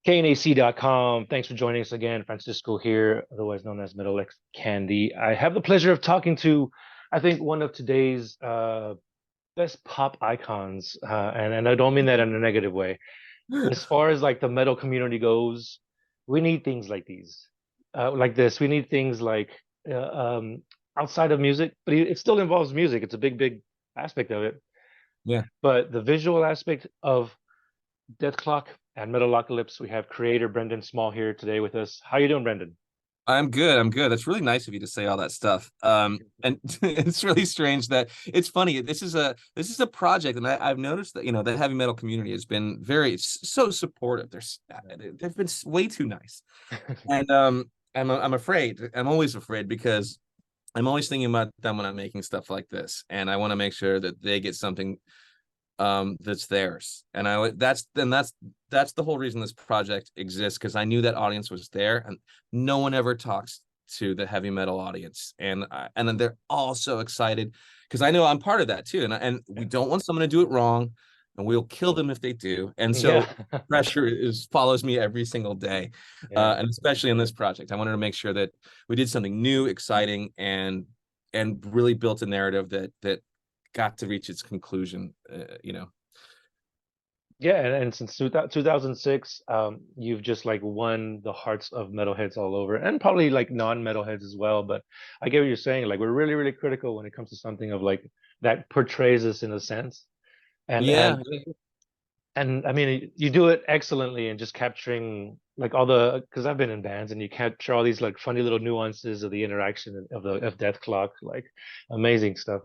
KNAC.com. Thanks for joining us again. Francisco here, otherwise known as Middle X Candy. I have the pleasure of talking to, I think, one of today's best pop icons, and I don't mean that in a negative way. As far as like the metal community goes, we need things like these, like this. We need things like uh, um, outside of music, but it still involves music. It's a big aspect of it. Yeah, But the visual aspect of Dethklok and Metalocalypse, we have creator Brendon Small here today with us. How you doing, Brendon? I'm good. I'm good. That's really nice of you to say all that stuff. And it's really strange that it's funny. This is a project, and I've noticed that the heavy metal community has been so supportive. They've been way too nice, and I'm afraid. I'm always afraid because I'm always thinking about them when I'm making stuff like this, and I want to make sure that they get something that's theirs. And that's the whole reason this project exists, because I knew that audience was there, and no one ever talks to the heavy metal audience, and then they're all so excited because I know I'm part of that too, and we don't want someone to do it wrong, and we'll kill them if they do. And Yeah. so pressure is follows me every single day, Yeah. and especially in this project I wanted to make sure that we did something new, exciting, and really built a narrative that got to reach its conclusion. Yeah, and since 2006, you've just like won the hearts of metalheads all over, and probably like non-metalheads as well. But I get what you're saying. Like we're really critical when it comes to something of like that portrays us in a sense. And Yeah, and and I mean, you do it excellently in just capturing like all the, because I've been in bands and you capture all these like funny little nuances of the interaction of Dethklok, like amazing stuff.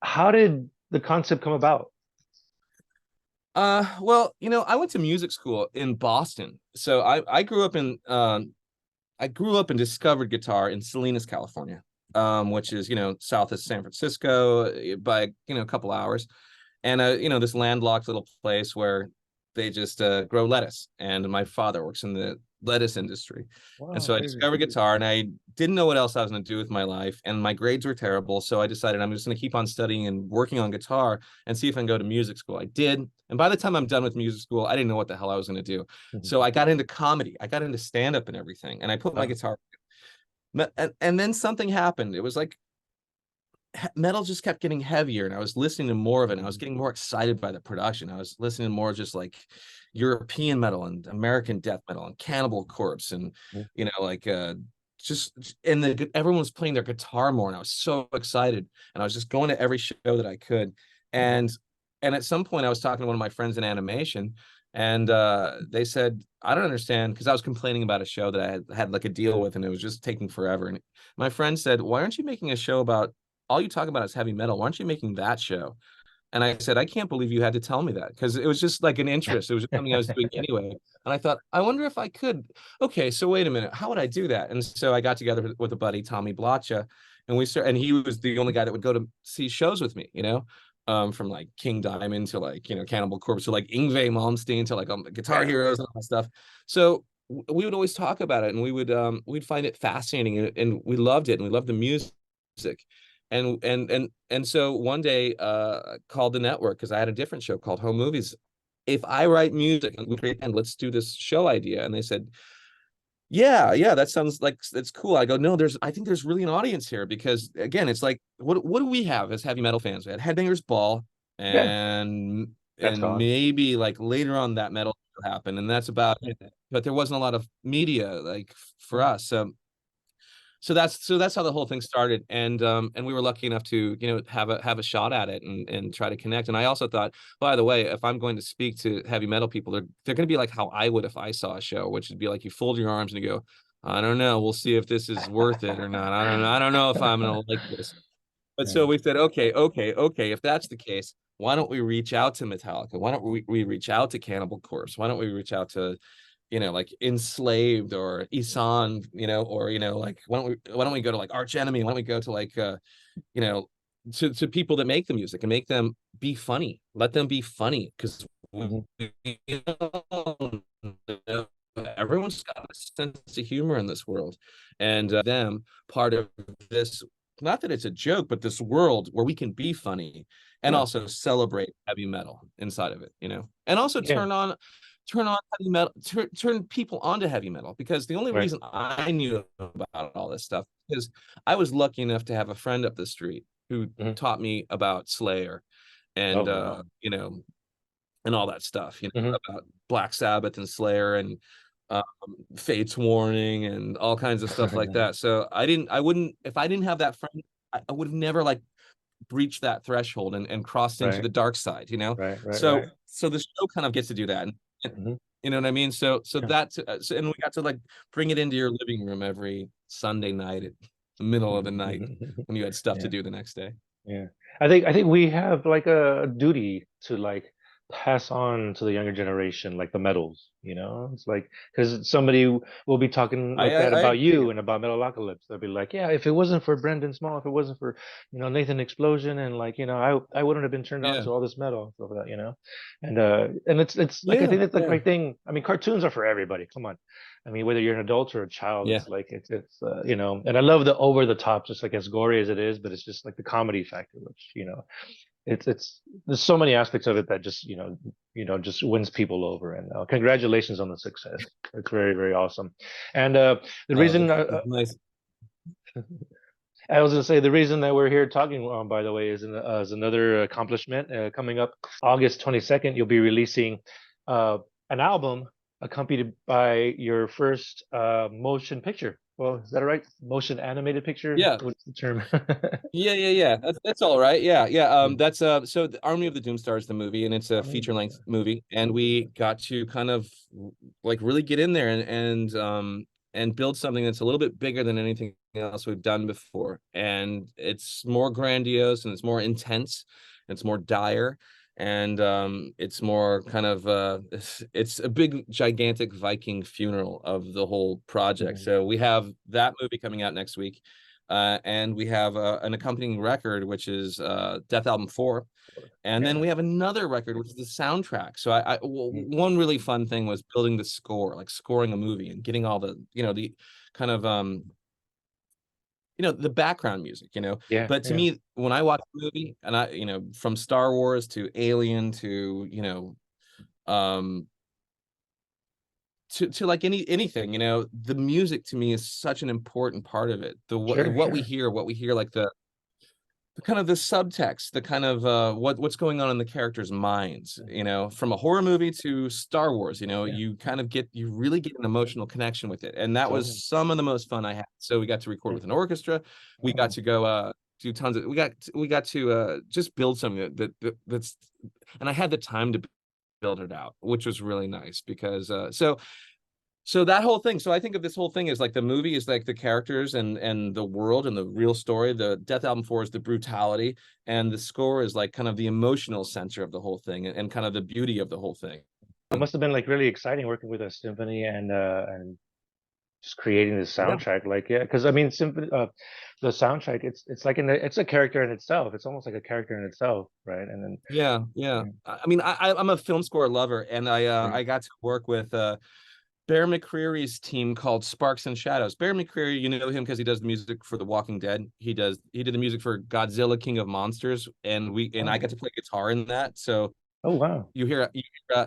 How did the concept come about? well, I went to music school in Boston. So I grew up in discovered guitar in Salinas, California, which is, south of San Francisco by, a couple hours. And this landlocked little place where they just grow lettuce. And my father works in the lettuce industry. And Wow, so I crazy. discovered guitar, and I didn't know what else I was going to do with my life. And my grades were terrible. So I decided I'm just going to keep on studying and working on guitar and see if I can go to music school. I did. And by the time I'm done with music school, I didn't know what the hell I was going to do. So I got into comedy. I got into stand up and everything. And I put my Uh, guitar. And then something happened. It was like metal just kept getting heavier, and I was listening to more of it, and I was getting more excited by the production. I was listening to more just like European metal and American death metal and Cannibal Corpse, and like just and everyone was playing their guitar more, and I was so excited, and I was just going to every show that I could. And at some point I was talking to one of my friends in animation, and they said, I don't understand, because I was complaining about a show that I had like a deal with, and it was just taking forever. And my friend said, why aren't you making a show about, all you talk about is heavy metal, why aren't you making that show? And I said, I can't believe you had to tell me that, because it was just like an interest. It was something I was doing anyway. And I thought, I wonder if I could. Okay, so wait a minute, how would I do that? And so I got together with a buddy, Tommy Blacha, and he was the only guy that would go to see shows with me, from like King Diamond to like, Cannibal Corpse to like Yngwie Malmsteen to like Guitar yeah. Heroes and all that stuff. So we would always talk about it, and we'd find it fascinating, and we loved it, and we loved the music. And so one day called the network, because I had a different show called Home Movies. If I write music and let's do this show idea. And they said, yeah, that sounds like it's cool. I go, no, I think there's really an audience here, because again, it's like, what do we have as heavy metal fans? We had Headbangers Ball, Yeah, and that's gone. maybe like later on that metal happened, and that's about it. But there wasn't a lot of media like for us. So that's how the whole thing started. And we were lucky enough to have a shot at it, and try to connect. And I also thought, by the way, if I'm going to speak to heavy metal people, they're going to be like how I would if I saw a show, which would be like you fold your arms and you go, I don't know, we'll see if this is worth it or not. I don't know if I'm going to like this. But so Yeah. we said, okay, if that's the case, why don't we reach out to Metallica? Why don't we reach out to Cannibal Corpse? Why don't we reach out to, like Enslaved or Isan, or like why don't we go to like Arch Enemy? Why don't we go to like you know, to people that make the music and make them be funny. Let them be funny, because Mhm. everyone's got a sense of humor in this world, and them part of this. Not that it's a joke, but this world where we can be funny and Yeah. also celebrate heavy metal inside of it, and also Yeah. turn on heavy metal, turn people onto heavy metal, because the only Right. reason I knew about all this stuff is I was lucky enough to have a friend up the street who Hmm. taught me about Slayer Oh and wow. you know, and all that stuff, you know, Hmm. about Black Sabbath and Slayer and um, Fate's Warning and all kinds of stuff like that. So I wouldn't, if I didn't have that friend, I would have never like breached that threshold and crossed into Right. the dark side, you know? Right. Right. So, Right. so the show kind of gets to do that. And Hmm. you know what I mean? So Yeah. that's, and we got to like bring it into your living room every Sunday night at the middle of the night when you had stuff to Yeah. do the next day. Yeah. I think we have like a duty to like pass on to the younger generation like the metals, you know? It's like because somebody will be talking like that I about agree. you and about Metalocalypse. They'll be like, yeah, if it wasn't for Brendon Small, if it wasn't for, Nathan Explosion and like, I wouldn't have been turned on Yeah. to all this metal and stuff like that, you know? And it's like I Yeah. think it's the Yeah. right thing. I mean, cartoons are for everybody. Come on. I mean, whether you're an adult or a child, Yeah. it's like and I love the over the top, just like as gory as it is, but it's just like the comedy factor, which it's there's so many aspects of it that just just wins people over. And congratulations on the success. It's very very awesome. And the reason It's nice. I was going to say the reason that we're here talking, by the way, is another accomplishment coming up August 22nd. You'll be releasing uh, an album accompanied by your first motion picture. Well, is that right? Motion animated picture? Yeah. What's the term? Yeah. That's all right. Yeah. Yeah. That's so the Army of the Doomstar is the movie, and it's a Army of the feature-length Doomstar. movie, and we got to kind of like really get in there and build something that's a little bit bigger than anything else we've done before. And it's more grandiose and it's more intense, and it's more dire. And it's more kind of it's a big gigantic Viking funeral of the whole project. Mhm. So we have that movie coming out next week. And we have an accompanying record, which is Death Album 4. And then Yeah. we have another record, which is the soundtrack. So Mhm. one really fun thing was building the score, like scoring a movie and getting all the, the kind of, the background music, Yeah. But to Yeah. me, when I watch a movie and from Star Wars to Alien to, um, to like anything, the music to me is such an important part of it. Sure. What Sure. we hear, like the kind of the subtext, the kind of what's going on in the characters' minds, from a horror movie to Star Wars, Yeah. you really get an emotional connection with it. And that was Totally. some of the most fun I had. So we got to record Yeah. with an orchestra. We got Oh. to go do tons of we got to just build something that's, and I had the time to build it out, which was really nice because so that whole thing. So I think of this whole thing as like the movie is like the characters and the world and the real story. The Death Album 4 is the brutality, and the score is like kind of the emotional center of the whole thing and kind of the beauty of the whole thing. It must have been like really exciting working with a symphony and just creating this Yeah. soundtrack. Like, yeah, because I mean, symphony, the soundtrack, it's like it's a character in itself. It's almost like a character in itself, right? And then, Yeah. yeah, I mean, I'm a film score lover, and right. I got to work with Bear McCreary's team called Sparks and Shadows. Bear McCreary, you know him because he does the music for The Walking Dead. He did the music for Godzilla King of Monsters, and I got Oh, to play guitar in that. So oh wow. you hear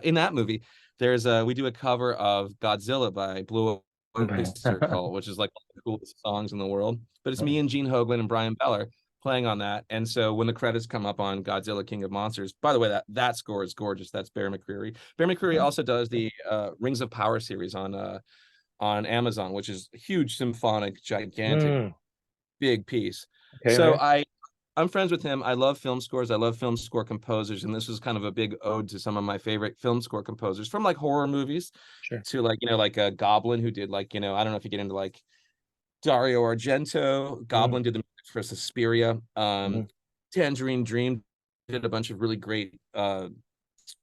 in that movie, there's we do a cover of Godzilla by Blue Oyster Cult, which is like one of the coolest songs in the world. But it's me and Gene Hoglan and Brian Beller playing on that. And so when the credits come up on Godzilla King of Monsters, by the way, that score is gorgeous. That's Bear McCreary. Bear McCreary also does the Rings of Power series on Amazon, which is a huge symphonic, gigantic, Mm, big piece. okay, So okay, I'm friends with him. I love film scores. I love film score composers, and this was kind of a big ode to some of my favorite film score composers from like horror movies sure. to like like a Goblin who did like I don't know if you get into like Dario Argento. Mm, Goblin did the music for Suspiria. hmm. Tangerine Dream did a bunch of really great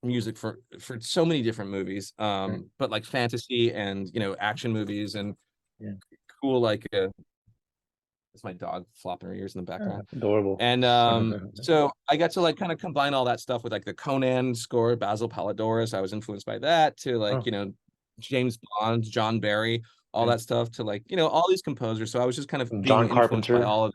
music for so many different movies. Sure. But like fantasy and action movies and Yeah. cool like it's my dog flopping her ears in the Oh, background. that's adorable. And so I got to like kind of combine all that stuff with like the Conan score, Basil Palladorus. I was influenced by that to like, Oh, James Bond, John Barry, all yeah. that stuff to like, all these composers. So I was just kind of being John influenced by Carpenter. all of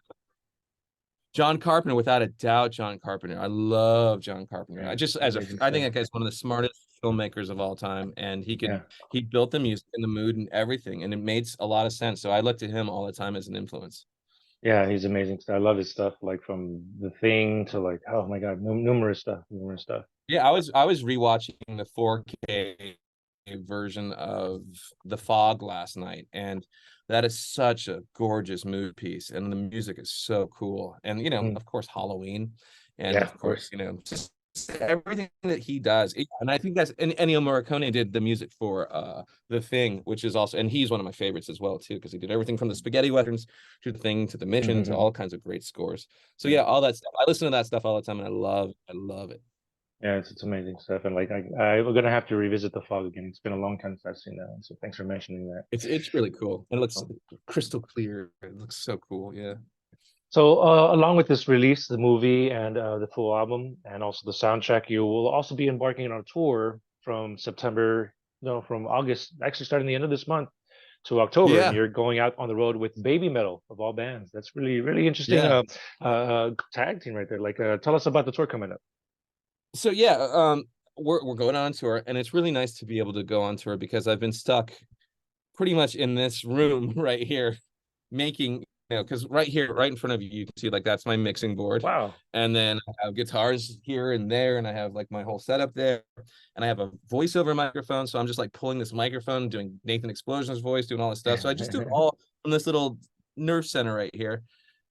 John Carpenter, without a doubt, John Carpenter. I love John Carpenter. I Yeah, just amazing I stuff. think that guy's one of the smartest filmmakers of all time, and Yeah, he built the music and the mood and everything, and it made a lot of sense. So I look to him all the time as an influence. yeah, he's amazing. I love his stuff, like from The Thing to like, oh my God, numerous stuff, numerous stuff. Yeah, I was rewatching the 4K version of The Fog last night, and that is such a gorgeous mood piece, and the music is so cool. And you know, Mm. of course, Halloween, and Yeah, of of course, course. you know, just everything that he does. And I think that's and Ennio Morricone did the music for The Thing, which is also, and he's one of my favorites as well too, because he did everything from the spaghetti westerns to The Thing to The Mission to Hmm. all kinds of great scores. So Yeah, yeah, all that stuff. I listen to that stuff all the time, and I love it. yeah, it's amazing stuff. And like, I'm gonna have to revisit The Fog again. It's been a long time since I've seen that one, so thanks for mentioning that. It's really cool. And it looks Oh. crystal clear. It looks so cool. Yeah. So, along with this release, the movie and the full album, and also the soundtrack, you will also be embarking on a tour from September, no, from August, actually starting the end of this month to October, and Yeah. you're going out on the road with Baby Metal of all bands. That's really, really interesting. Yeah. Tag team right there. Like, tell us about the tour coming up. So yeah, we're going on tour, and it's really nice to be able to go on tour because I've been stuck pretty much in this room right here making, you know, because right here, right in front of you, you can see like that's my mixing board. Wow. And then I have guitars here and there, and I have like my whole setup there. And I have a voiceover microphone. So I'm just like pulling this microphone, doing Nathan Explosion's voice, doing all this stuff. So I just do it all from this little nerve center right here.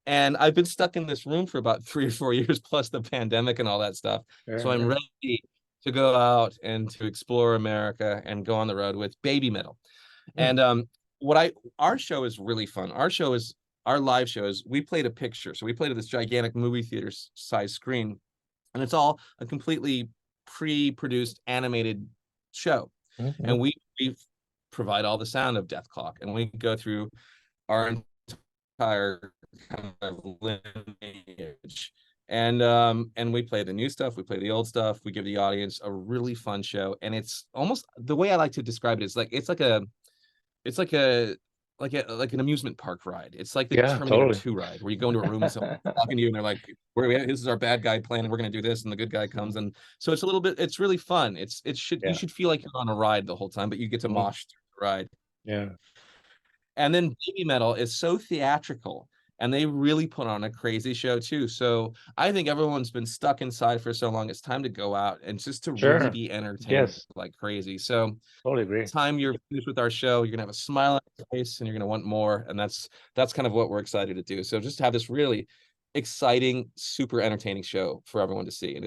And I've been stuck in this room for about 3 or 4 years, plus the pandemic and all that stuff. Sure, So I'm sure. ready to go out and to explore America and go on the road with BABYMETAL. Mm, And what I our show is really fun. Our live shows. We played a picture, so we played at this gigantic movie theater size screen, and it's all a completely pre-produced animated show. And mm, we provide all the sound of Dethklok, and we go through our entire kind of lineage. And we play the new stuff, we play the old stuff, we give the audience a really fun show. And it's almost the way I like to describe it is like it's like a like an amusement park ride. It's like the yeah, Terminator totally. 2 ride where you go into a room and someone's talking to you and they're like, this is our bad guy plan and we're gonna do this, and the good guy comes. And so it's a little bit, it's really fun. It should, you Yeah. should feel like you're on a ride the whole time, but you get to Mhm. mosh through the ride. Yeah. And then BABYMETAL is so theatrical, and they really put on a crazy show too. So I think everyone's been stuck inside for so long. It's time to go out and just to really Sure. be entertained Yes. like crazy. So Totally agree. time you're finished with our show, you're gonna have a smile on your face and you're gonna want more. And that's kind of what we're excited to do. So just have this really exciting, super entertaining show for everyone to see. And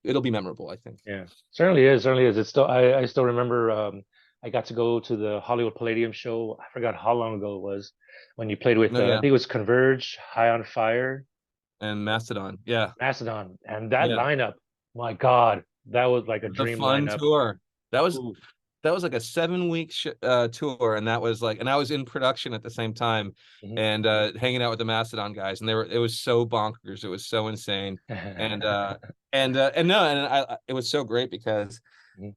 it'll be memorable, I think. Yeah. Certainly is. Certainly is. It's still. I still remember. I got to go to the Hollywood Palladium show. I forgot how long ago it was when you played with. No, I yeah. think it was Converge, High on Fire, And Mastodon. Yeah. Macedon, and that Yeah. lineup. My God, that was like a The dream fun lineup. tour. That was Ooh. that was like a 7 week tour, and that was like, and I was in production at the same time, Mhm. and hanging out with the Mastodon guys, and it was so bonkers, it was so insane. And and no, and it was so great because Mhm.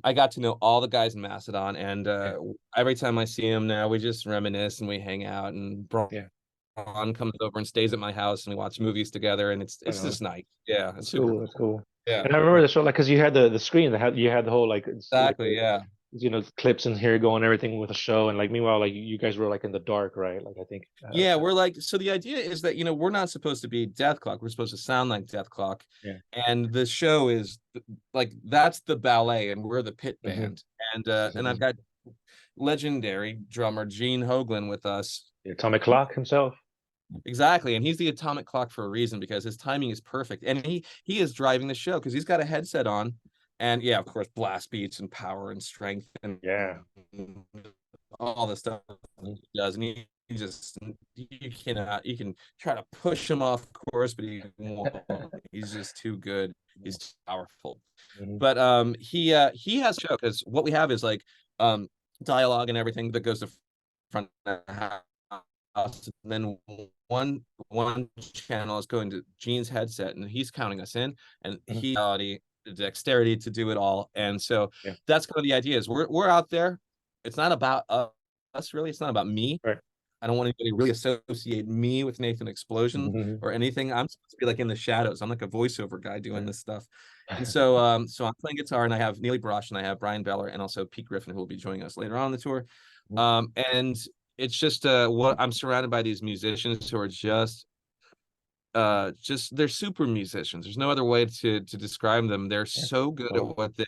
I got to know all the guys in Mastodon, and Yeah. every time I see them now, we just reminisce and we hang out, and Yeah. Braun comes over and stays at my house, and we watch movies together, and Right it's on. just nice. Yeah, it's That's super cool. That's cool. cool. Yeah, And I remember the show, like, because you had the screen that had you had the whole like it's like exactly. Yeah. clips in here going everything with the show, and like meanwhile like you guys were like in the dark, right? Like I think. Yeah, we're like, so the idea is that, we're not supposed to be Dethklok. We're supposed to sound like Dethklok. Yeah. And the show is like, that's the ballet and we're the pit Hmm. band. And I've got legendary drummer Gene Hoglan with us. The Atomic Clock himself. Exactly. And he's the atomic clock for a reason because his timing is perfect. And he is driving the show because he's got a headset on. And yeah, of course, blast beats and power and strength and Yeah. all the stuff Mhm. he does. And he just, you can try to push him off course, but he won't. He's just too good. He's too powerful. Mhm. But he has a show because what we have is like dialogue and everything that goes to front of the house. And then one channel is going to Gene's headset, and he's counting us in, and Mhm. he the dexterity to do it all. And so Yeah. that's kind of the idea is we're out there. It's not about us really. It's not about me. Right. I don't want anybody to really associate me with Nathan Explosion Mhm. or anything. I'm supposed to be like in the shadows. I'm like a voiceover guy doing Yeah. this stuff. And so I'm playing guitar, and I have Neely Brush, and I have Brian Beller, and also Pete Griffin, who will be joining us later on in the tour. Mhm. And it's just what I'm surrounded by these musicians who are just they're super musicians. There's no other way to describe them. They're Yeah. so good at Well, what they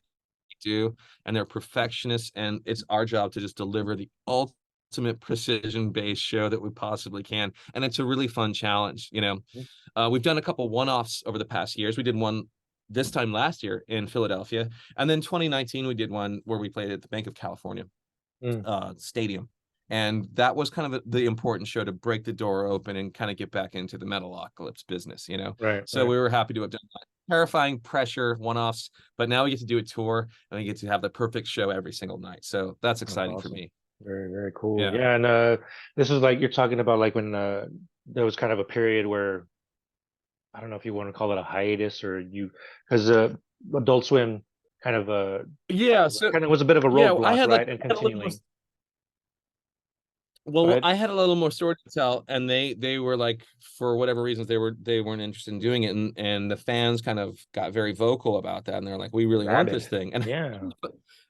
do, and they're perfectionists, and it's our job to just deliver the ultimate precision based show that we possibly can. And it's a really fun challenge. mhm. We've done a couple one-offs over the past years. We did one this time last year in Philadelphia, and then 2019 we did one where we played at the Bank of California Mm. stadium. And that was kind of the important show to break the door open and kind of get back into the Metalocalypse business. Right, So right. we were happy to have done that. Terrifying pressure, one-offs, but now we get to do a tour, and we get to have the perfect show every single night. So that's That's exciting for awesome. me. Very, very cool. Yeah. Yeah, and this is like you're talking about like when there was kind of a period where I don't know if you want to call it a hiatus or you because Adult Swim kind of Yeah. So kind of was a bit of a yeah, I roadblock, had like right? And I had a little more continuing. Go well, ahead. I had a little more story to tell, and they were like, for whatever reasons, they weren't interested in doing it, and the fans kind of got very vocal about that, and they're like, we really want Rabid. this thing. And Yeah.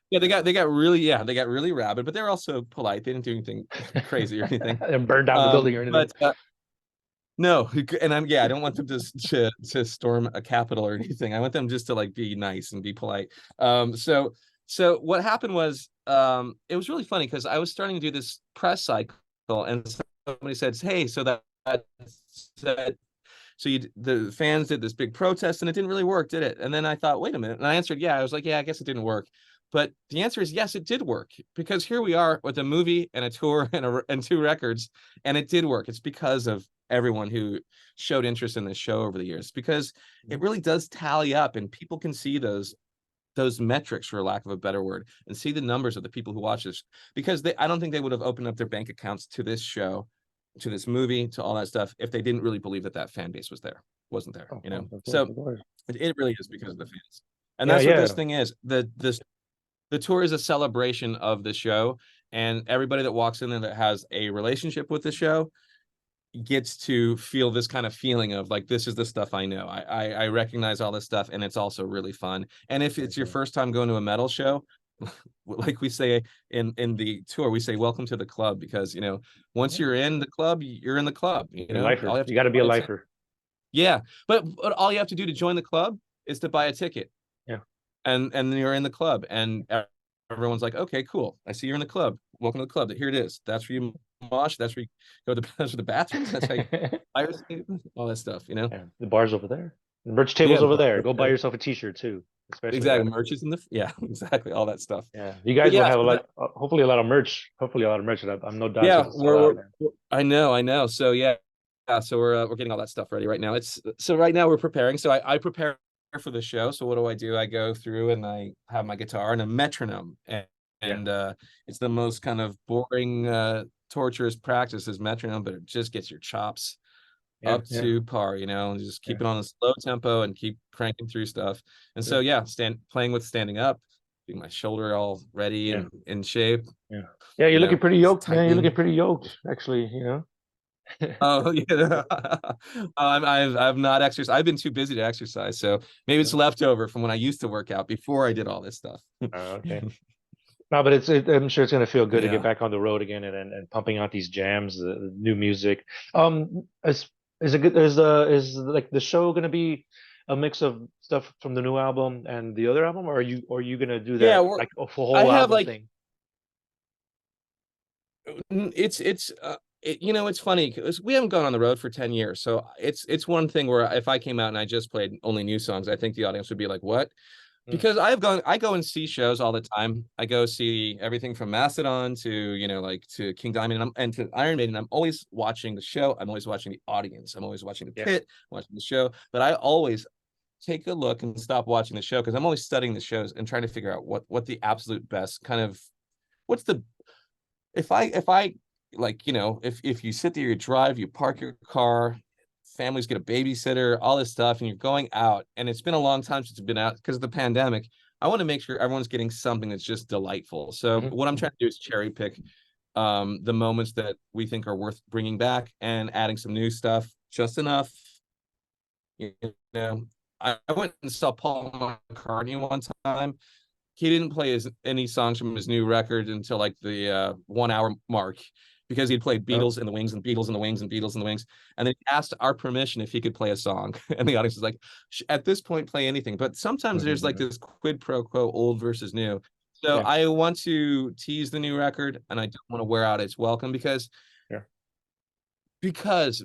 yeah, they got really rabid, but they were also polite. They didn't do anything crazy or anything. And burned down the building or anything. But no, and I don't want them to storm a capitol or anything. I want them just to like be nice and be polite. So what happened was it was really funny because I was starting to do this press cycle, and somebody said, "Hey, that so the fans did this big protest, and it didn't really work, did it?" And then I thought, wait a minute, and I answered, yeah. I was like, yeah, I guess it didn't work. But the answer is yes, it did work, because here we are with a movie and a tour and two records, and it did work. It's because of everyone who showed interest in this show over the years, because it really does tally up, and people can see those metrics, for lack of a better word, and see the numbers of the people who watch this, because I don't think they would have opened up their bank accounts to this show, to this movie, to all that stuff, if they didn't really believe that fan base wasn't there. Of course, of course, So of course. it really is because of the fans, and Yeah, that's what this yeah. thing is. The tour is a celebration of the show, and everybody that walks in there that has a relationship with the show gets to feel this kind of feeling of like, this is the stuff I know. I recognize all this stuff, and it's also really fun. And if Very it's your cool. first time going to a metal show, like we say in the tour, we say welcome to the club, because once Yeah. you're in the club, you're in the club. You're a All lifer. you have to You got to be a buy a ticket. lifer. Yeah, but all you have to do to join the club is to buy a ticket, Yeah. and then you're in the club, and everyone's like, okay, cool, I see you're in the club, welcome to the club. Here it is. That's where you mosh, that's where you go to that's where the bathrooms, that's how you all that stuff. Yeah. The bar's over there. The merch Yeah, table's the over bar, there. Go buy yourself a t-shirt too, especially, exactly, right? merch is in the yeah, exactly, all that stuff. Yeah. You But guys will yeah, have a so lot, hopefully a lot of merch. Hopefully a lot of merch. I'm no doubt it's yeah, going to sell out, man. I know. So yeah, so we're getting all that stuff ready right now. So right now we're preparing. So I prepare for the show. So what do? I go through and I have my guitar and a metronome, and, Yeah. and it's the most kind of boring, torturous practice is metronome, but it just gets your chops Yeah. up Yeah. to par, and just Yeah. keep it on a slow tempo and keep cranking through stuff. And so Good. yeah, playing with standing up, getting my shoulder all ready Yeah. and in shape, Yeah. Yeah. You're looking pretty just yoked, man. You're looking tightening. pretty yoked, actually. Oh yeah, I've not exercised. I've been too busy to exercise, so maybe it's Yeah. leftover from when I used to work out before I did all this stuff. Okay. No, but I'm sure it's gonna feel good to get Yeah. back on the road again and pumping out these jams, the new music. Is it good? Is like the show gonna be a mix of stuff from the new album and the other album, or are you gonna do Yeah, that like a full I whole have album like thing? it's funny because we haven't gone on the road for 10 years, so it's one thing where if I came out and I just played only new songs, I think the audience would be like, what? Mm, Because I go and see shows all the time. I go see everything from Mastodon to like to King Diamond, and to Iron Maiden. I'm always watching the show. I'm always watching the audience. I'm always watching the yeah, pit, watching the show. But I always take a look and stop watching the show, because I'm always studying the shows and trying to figure out what the absolute best kind of what's the if I like, if you sit there, you drive, you park your car, families get a babysitter, all this stuff, and you're going out, and it's been a long time since you've been out because of the pandemic. I want to make sure everyone's getting something that's just delightful. So mhm, what I'm mhm, trying to do is cherry pick the moments that we think are worth bringing back and adding some new stuff just enough. You know, I went and saw Paul McCartney one time. He didn't play any songs from his new record until like the 1 hour mark, because he'd played Oh. Beatles in the Wings and Beatles in the Wings and Beatles in the Wings. And then he asked our permission if he could play a song. And the audience was like, at this point, play anything. But sometimes there's like this quid pro quo, old versus new. So Yeah. I want to tease the new record, and I don't want to wear out its welcome, because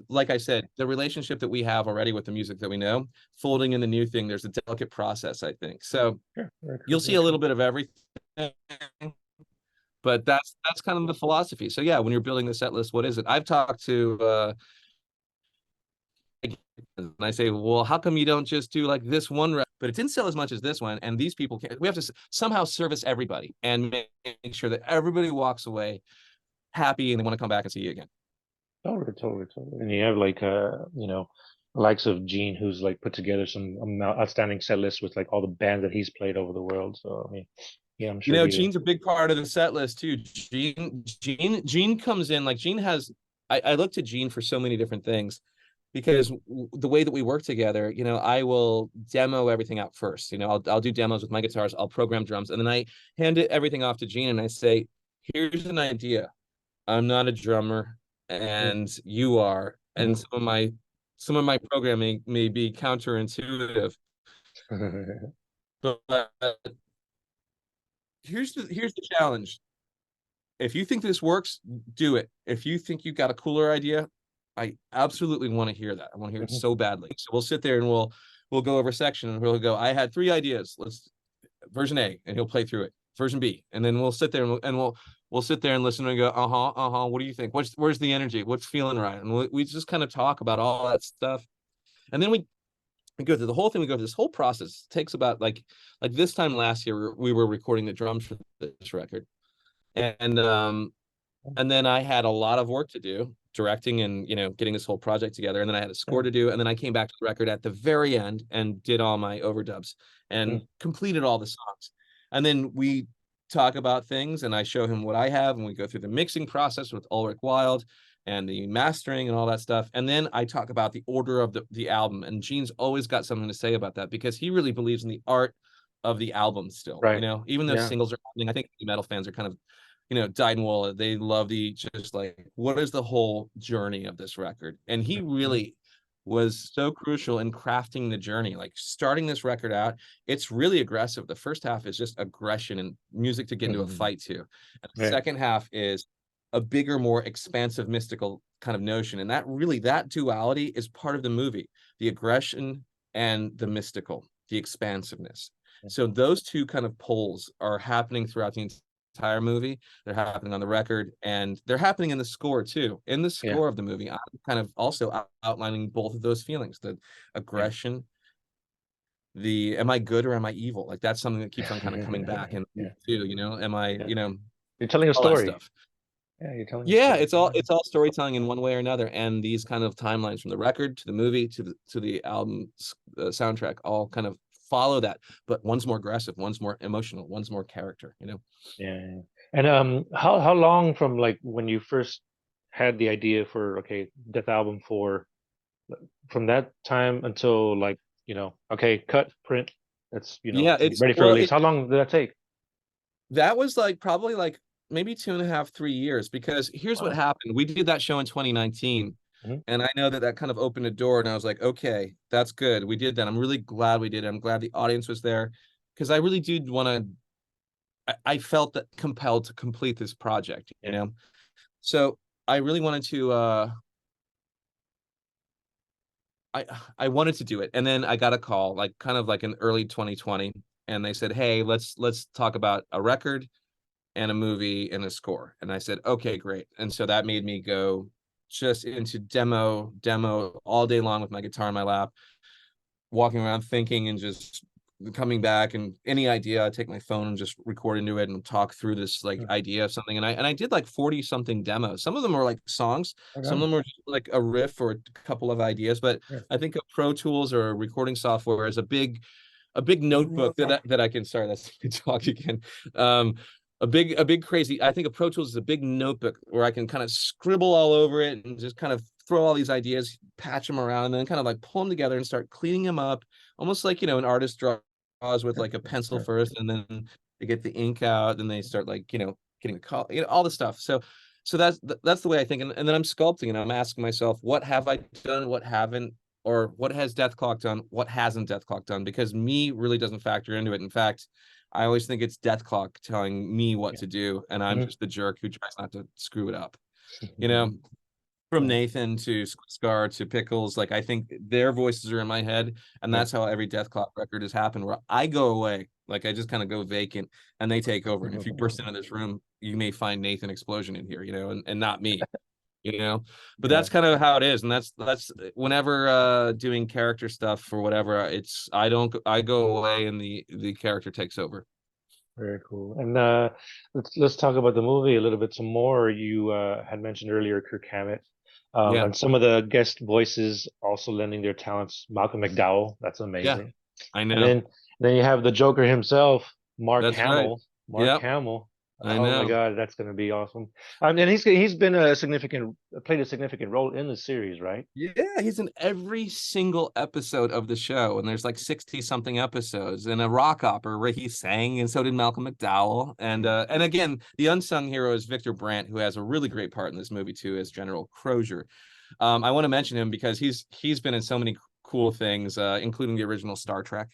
like I said, the relationship that we have already with the music that we know, folding in the new thing, there's a delicate process, I think. So you'll see a little bit of everything, but that's kind of the philosophy. So yeah, when you're building the set list, what is it? I've talked to and I say, well, how come you don't just do like this one record? But it didn't sell as much as this one, and these people can't. We have to somehow service everybody and make sure that everybody walks away happy and they want to come back and see you again. Totally. And you have like you know, likes of Gene, who's like put together some outstanding set lists with like all the bands that he's played over the world. So I mean, yeah, I'm You sure know, he. Gene's a big part of the set list too. Gene comes in like Gene has. I look to Gene for so many different things, because the way that we work together, you know, I will demo everything out first. You know, I'll do demos with my guitars, I'll program drums, and then I hand everything off to Gene and I say, here's an idea. I'm not a drummer, and you are, and some of my programming may be counterintuitive, but here's the challenge. If you think this works, do it. If you think you got a cooler idea, I absolutely want to hear that. I want to hear it so badly. So we'll sit there and we'll go over a section, and we'll go, I had 3 ideas. Let's version A, and he'll play through it. Version B, and then we'll sit there and we'll sit there and listen and go, what do you think? Where's the energy? What's feeling right? And we just kind of talk about all that stuff. And then we go through the whole thing. We go through this whole process. It takes about like this time last year, we were recording the drums for this record. And then I had a lot of work to do, directing and, you know, getting this whole project together. And then I had a score to do. And then I came back to the record at the very end and did all my overdubs and completed all the songs. And then we talk about things, and I show him what I have, and we go through the mixing process with Ulrich Wild and the mastering and all that stuff. And then I talk about the order of the album. And Gene's always got something to say about that, because he really believes in the art of the album still, you know, even though singles are happening. I think metal fans are kind of, you know, dyed-in-wool. They love just like, what is the whole journey of this record? And he really was so crucial in crafting the journey. Like, starting this record out, it's really aggressive. The first half is just aggression and music to get into a fight to. And the second half is a bigger, more expansive, mystical kind of notion. And that duality is part of the movie, the aggression and the mystical, the expansiveness. So those two kind of poles are happening throughout the entire movie. They're happening on the record, and they're happening in the score too. In the score of the movie, I'm kind of also outlining both of those feelings: the aggression, the am I good or am I evil? Like, that's something that keeps on kind of coming back. And too, you know, am I, you know, you're telling a all that story. stuff. You're telling. Yeah, it's all storytelling in one way or another, and these kind of timelines from the record to the movie to the album soundtrack all kind of follow that, but one's more aggressive, one's more emotional, one's more character, you know. And how long from like when you first had the idea for Death Album 4, from that time until like, you know, cut, print, that's, you know, It's ready for release, how long did that take? That was like probably like maybe 2.5, 3 years, because here's what happened. We did that show in 2019. And I know that kind of opened a door, and I was like, okay, that's good. We did that. I'm really glad we did it. I'm glad the audience was there, because I really did want to, I felt that compelled to complete this project, you know? So I really wanted to, I wanted to do it. And then I got a call, like kind of like in early 2020, and they said, hey, let's talk about a record and a movie and a score. And I said, okay, great. And so that made me go just into demo all day long with my guitar in my lap, walking around thinking and just coming back, and any idea, I take my phone and just record into it and talk through this like idea of something. And I did like 40 something demos. Some of them were like songs, some of them were just like a riff or a couple of ideas. But I think a Pro Tools or a recording software is a big notebook that I can, sorry, that's talk again. a big crazy. I think a Pro Tools is a big notebook where I can kind of scribble all over it and just kind of throw all these ideas, patch them around, and then kind of like pull them together and start cleaning them up, almost like an artist draws with like a pencil first, and then they get the ink out, and they start like getting the color, all the stuff. So that's the way I think, and then I'm sculpting and I'm asking myself, what have I done, what haven't, or what has Dethklok done, what hasn't Dethklok done, because me really doesn't factor into it. In fact, I always think it's Dethklok telling me what to do, and I'm just the jerk who tries not to screw it up. From Nathan to Scar to Pickles, like I think their voices are in my head, and that's how every Dethklok record has happened, where I go away, like I just kind of go vacant, and they take over. And if you burst into this room, you may find Nathan Explosion in here, and not me. But that's kind of how it is, and that's whenever doing character stuff or whatever, I go away and the character takes over. Very cool. And let's talk about the movie a little bit some more. You had mentioned earlier Kirk Hammett, and some of the guest voices also lending their talents. Malcolm McDowell, that's amazing. I know. And then you have the Joker himself, Mark That's Hamill. Right. Mark Hamill. I know. Oh my God, that's going to be awesome. And he's been played a significant role in the series, right? Yeah, he's in every single episode of the show, and there's like 60 something episodes, and a rock opera where he sang, and so did Malcolm McDowell. And again, the unsung hero is Victor Brandt, who has a really great part in this movie too, as General Crozier. I want to mention him because he's been in so many cool things, including the original Star Trek.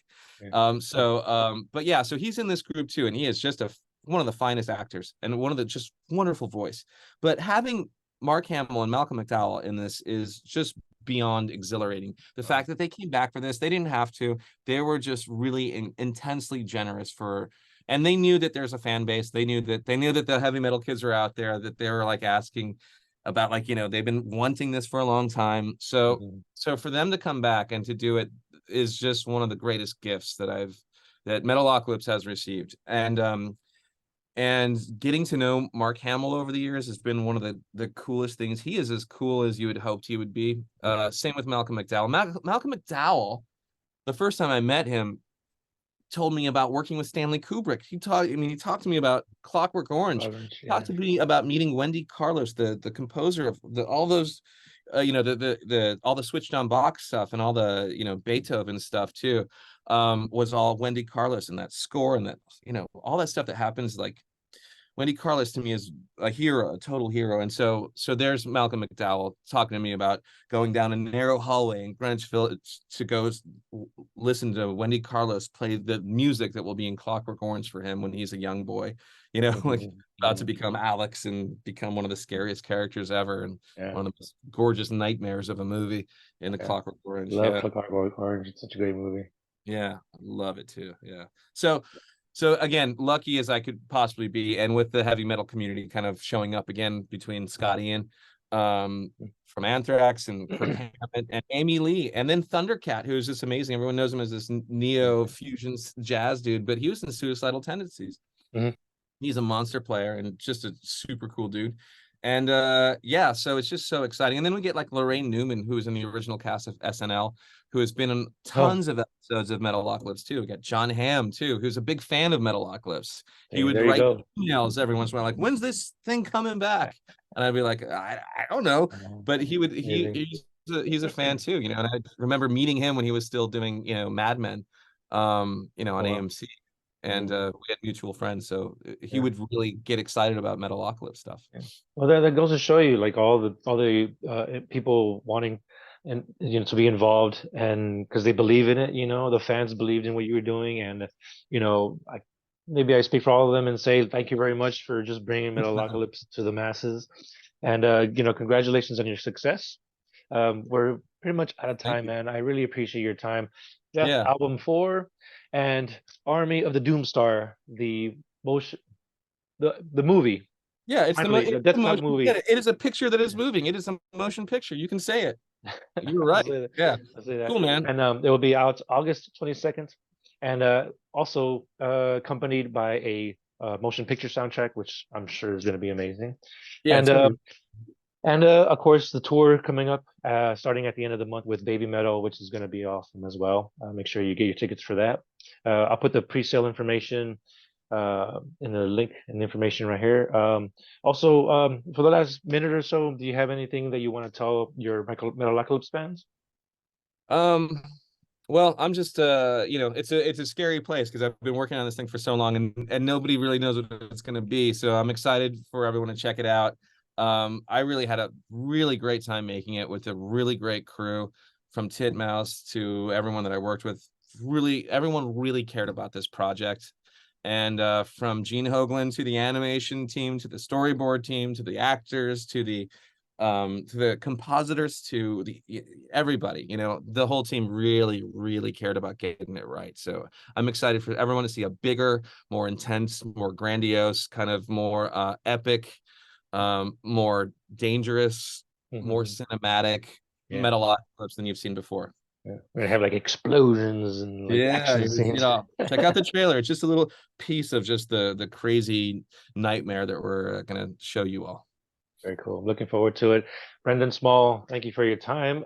But yeah, so he's in this group too, and he is just one of the finest actors and one of the just wonderful voice. But having Mark Hamill and Malcolm McDowell in this is just beyond exhilarating. The fact that they came back for this, they didn't have to. They were just really intensely generous and they knew that there's a fan base. They knew that the heavy metal kids are out there, that they were like asking about, like, they've been wanting this for a long time. So for them to come back and to do it is just one of the greatest gifts that Metalocalypse has received. And getting to know Mark Hamill over the years has been one of the coolest things. He is as cool as you had hoped he would be. Same with Malcolm McDowell. Malcolm McDowell, the first time I met him, told me about working with Stanley Kubrick. He talked to me about Clockwork Orange. He talked to me about meeting Wendy Carlos, the composer of all those, all the switched on Bach stuff and all the Beethoven stuff too. Was all Wendy Carlos and that score and that all that stuff that happens. Like, Wendy Carlos to me is a hero, a total hero. And so there's Malcolm McDowell talking to me about going down a narrow hallway in Greenwich Village to go listen to Wendy Carlos play the music that will be in Clockwork Orange for him when he's a young boy, like about to become Alex and become one of the scariest characters ever, and one of the most gorgeous nightmares of a movie in the Clockwork Orange. Love Clockwork Orange. It's such a great movie. Yeah, love it too. Yeah. So again, lucky as I could possibly be, and with the heavy metal community kind of showing up again between Scott Ian from Anthrax and Kirk Hammett and Amy Lee, and then Thundercat, who's just amazing. Everyone knows him as this neo fusion jazz dude, but he was in Suicidal Tendencies. He's a monster player and just a super cool dude. And so it's just so exciting. And then we get like Lorraine Newman, who was in the original cast of SNL, who has been in tons of episodes of Metalocalypse too. We got John Hamm too, who's a big fan of Metalocalypse. He would write emails every once in a while, like, "When's this thing coming back?" And I'd be like, "I don't know," but he's a fan too, And I remember meeting him when he was still doing Mad Men, on AMC. And we had mutual friends, so he would really get excited about Metalocalypse stuff. Well, that goes to show you, like, all the people wanting and to be involved, and because they believe in it. The fans believed in what you were doing, and maybe I speak for all of them and say thank you very much for just bringing Metalocalypse to the masses, and congratulations on your success. We're pretty much out of time, man. I really appreciate your time. Death Album 4 and Army of the Doomstar, the movie. Yeah, it's the Dethklok movie. It is a picture that is moving. It is a motion picture. You can say it. You're right. Yeah, cool, man. And it will be out August 22nd, and also accompanied by a motion picture soundtrack, which I'm sure is going to be amazing. Yeah, and of course, the tour coming up, starting at the end of the month with BABYMETAL, which is going to be awesome as well. Make sure you get your tickets for that. I'll put the pre-sale information in the link and information right here. Also, for the last minute or so, do you have anything that you want to tell your Metalocalypse fans? Well, I'm just it's a scary place because I've been working on this thing for so long and nobody really knows what it's going to be. So I'm excited for everyone to check it out. I really had a really great time making it with a really great crew, from Titmouse to everyone that I worked with. Really, everyone really cared about this project. And from Gene Hoglan to the animation team, to the storyboard team, to the actors, to the compositors, to the everybody, the whole team really cared about getting it right. So I'm excited for everyone to see a bigger, more intense, more grandiose, kind of more epic, more dangerous, more cinematic Yeah. Metalocalypse than you've seen before. Yeah. We're gonna have like explosions and like Yeah, action scenes. check out the trailer. It's just a little piece of just the crazy nightmare that we're gonna show you all. Very cool. I'm looking forward to it. Brendon Small, thank you for your time.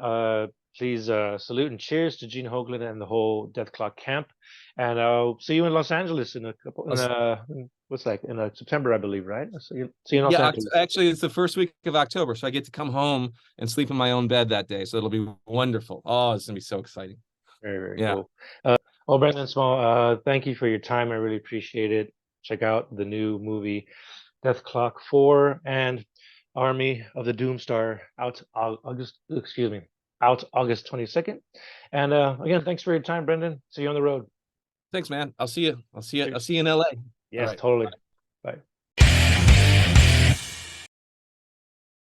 Please salute and cheers to Gene Hoglan and the whole Dethklok camp. And I'll see you in Los Angeles in a couple in September, I believe, right? See you in Los Yeah, Angeles. actually, it's the first week of October, so I get to come home and sleep in my own bed that day. So it'll be wonderful. Oh, it's gonna be so exciting. Very Yeah. cool. Well, Brendon Small, thank you for your time. I really appreciate it. Check out the new movie Dethklok IV and Army of the Doomstar out August 22nd. And again, thanks for your time, Brendon. See you on the road. Thanks, man. I'll see you. I'll see you. I'll Cheers. see you in LA. All Yes, right. totally.